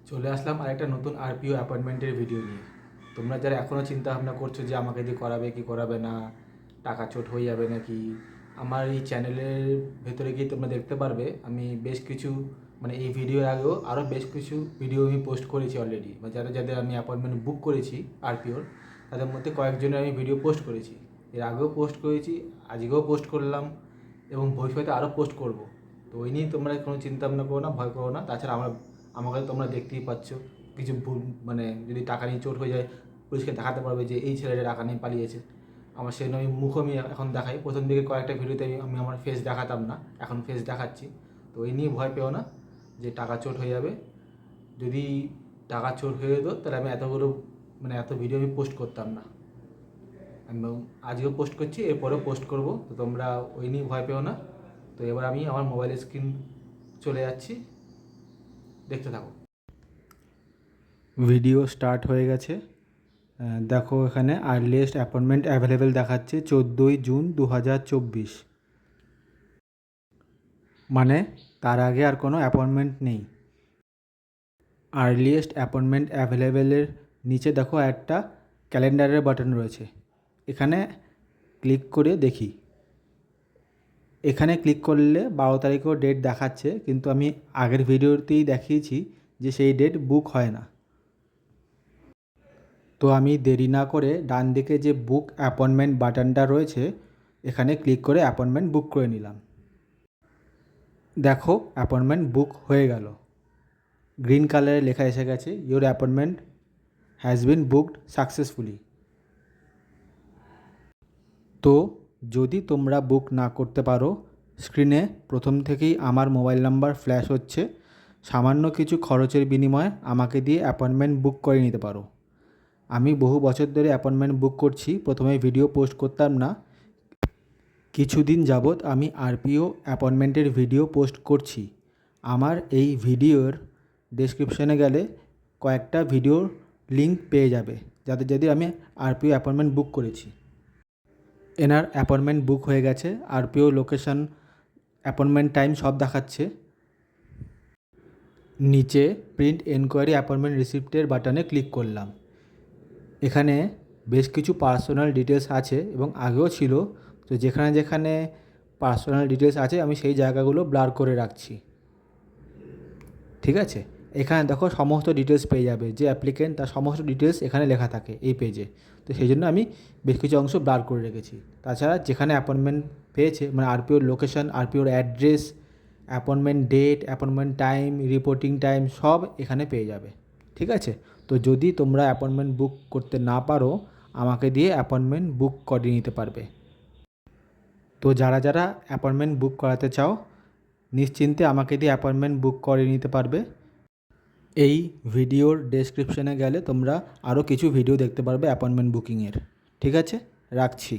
চলে আসলাম আরেকটা নতুন আরপিও অ্যাপয়েন্টমেন্টের ভিডিও নিয়ে। তোমরা যারা এখনও চিন্তা ভাবনা করছো যে আমাকে দিয়ে করাবে কি করাবে না, টাকা চোট হয়ে যাবে নাকি, আমার এই চ্যানেলের ভেতরে গিয়ে তোমরা দেখতে পারবে আমি বেশ কিছু এই ভিডিওর আগেও আরও বেশ কিছু ভিডিও আমি পোস্ট করেছি অলরেডি, যাদের যাদের আমি অ্যাপয়েন্টমেন্ট বুক করেছি আরপিওর, তাদের মধ্যে কয়েকজনের আমি ভিডিও পোস্ট করেছি। এর আগেও পোস্ট করেছি, আজকেও পোস্ট করলাম এবং ভবিষ্যতে আরও পোস্ট করব। তো ওই নিয়ে তোমরা কোনো চিন্তা ভাবনা করো না, ভয় করো না। তাছাড়া আমাকে তোমরা দেখতেই পাচ্ছ, কিছু ভুল যদি টাকা নিয়ে চোট হয়ে যায়, পুলিশকে দেখাতে পারবে যে এই ছেলেটা টাকা নিয়ে পালিয়েছে। আমার সেজন্য আমি মুখও আমি এখন দেখাই। প্রথম দিকে কয়েকটা ভিডিওতে আমি আমার ফেস দেখাতাম না, এখন ফেস দেখাচ্ছি। তো এই নিয়ে ভয় পেও না যে টাকা চোট হয়ে যাবে। যদি টাকা চোট হয়ে যেত তাহলে আমি এতগুলো এত ভিডিও আমি পোস্ট করতাম না। আমি আজকেও পোস্ট করছি, এরপরেও পোস্ট করব। তো তোমরা ওই নিয়ে ভয় পেও না। তো এবার আমি আমার মোবাইলের স্ক্রিন চলে যাচ্ছি, দেখতে থাকো। ভিডিও স্টার্ট হয়ে গেছে। দেখো এখানে আর্লিয়েস্ট অ্যাপয়েন্টমেন্ট অ্যাভেলেবেল দেখাচ্ছে 14ই জুন 2024, মানে তার আগে আর কোনো অ্যাপয়েন্টমেন্ট নেই। আর্লিয়েস্ট অ্যাপয়েন্টমেন্ট অ্যাভেলেবেলের নিচে দেখো একটা ক্যালেন্ডারের বাটন রয়েছে, এখানে ক্লিক করে দেখি। এখানে ক্লিক করলে 12 তারিখেও ডেট দেখাচ্ছে, কিন্তু আমি আগের ভিডিওতেই দেখিয়েছি যে সেই ডেট বুক হয় না। তো আমি দেরি না করে ডান দিকে যে বুক অ্যাপয়েন্টমেন্ট বাটনটা রয়েছে, এখানে ক্লিক করে অ্যাপয়েন্টমেন্ট বুক করে নিলাম। দেখো অ্যাপয়েন্টমেন্ট বুক হয়ে গেল, গ্রিন কালারে লেখা এসে গেছে your appointment has been booked successfully. তো যদি তোমরা বুক না করতে পারো, স্ক্রিনে প্রথম থেকেই আমার মোবাইল নাম্বার ফ্ল্যাশ হচ্ছে, সামান্য কিছু খরচের বিনিময়ে আমাকে দিয়ে অ্যাপয়েন্টমেন্ট বুক করে নিতে পারো। আমি বহু বছর ধরে অ্যাপয়েন্টমেন্ট বুক করছি, প্রথমে ভিডিও পোস্ট করতাম না, কিছুদিন যাবৎ আমি আরপিও অ্যাপয়েন্টমেন্টের ভিডিও পোস্ট করছি। আমার এই ভিডিওর ডেসক্রিপশনে গেলে কয়েকটা ভিডিওর লিঙ্ক পেয়ে যাবে, যাদের আমি আরপিও অ্যাপয়েন্টমেন্ট বুক করেছি। এনার অ্যাপয়েন্টমেন্ট বুক হয়ে গেছে, আরপিও লোকেশন, অ্যাপয়েন্টমেন্ট টাইম সব দেখাচ্ছে। নিচে প্রিন্ট এনকোয়ারি অ্যাপয়েন্টমেন্ট রিসিপ্টের বাটনে ক্লিক করলাম। এখানে বেশ কিছু পার্সোনাল ডিটেলস আছে এবং আগেও ছিল, তো যেখানে যেখানে পার্সোনাল ডিটেলস আছে আমি সেই জায়গাগুলো ব্লার করে রাখছি। ঠিক আছে, এখানে দেখো সমস্ত ডিটেলস পেয়ে যাবে, যে অ্যাপ্লিকেন্ট তার সমস্ত ডিটেলস এখানে লেখা থাকে এই পেজে। তো সেই জন্য আমি বেশ কিছু অংশ ব্লার করে রেখেছি। তাছাড়া যেখানে অ্যাপয়েন্টমেন্ট পেয়েছে, আরপিওর লোকেশন, আরপিওর address, appointment date, appointment time, reporting time সব এখানে পেয়ে যাবে। ঠিক আছে, তো যদি তোমরা অ্যাপয়েন্টমেন্ট বুক করতে না পারো, আমাকে দিয়ে অ্যাপয়েন্টমেন্ট বুক করে নিতে পারবে। তো যারা যারা অ্যাপয়েন্টমেন্ট বুক করাতে চাও, নিশ্চিন্তে আমাকে দিয়ে অ্যাপয়েন্টমেন্ট বুক করে নিতে পারবে। এই ভিডিওর ডেসক্রিপশনে গেলে তোমরা আরও কিছু ভিডিও দেখতে পারবে অ্যাপয়েন্টমেন্ট বুকিংয়ের। ঠিক আছে, রাখছি।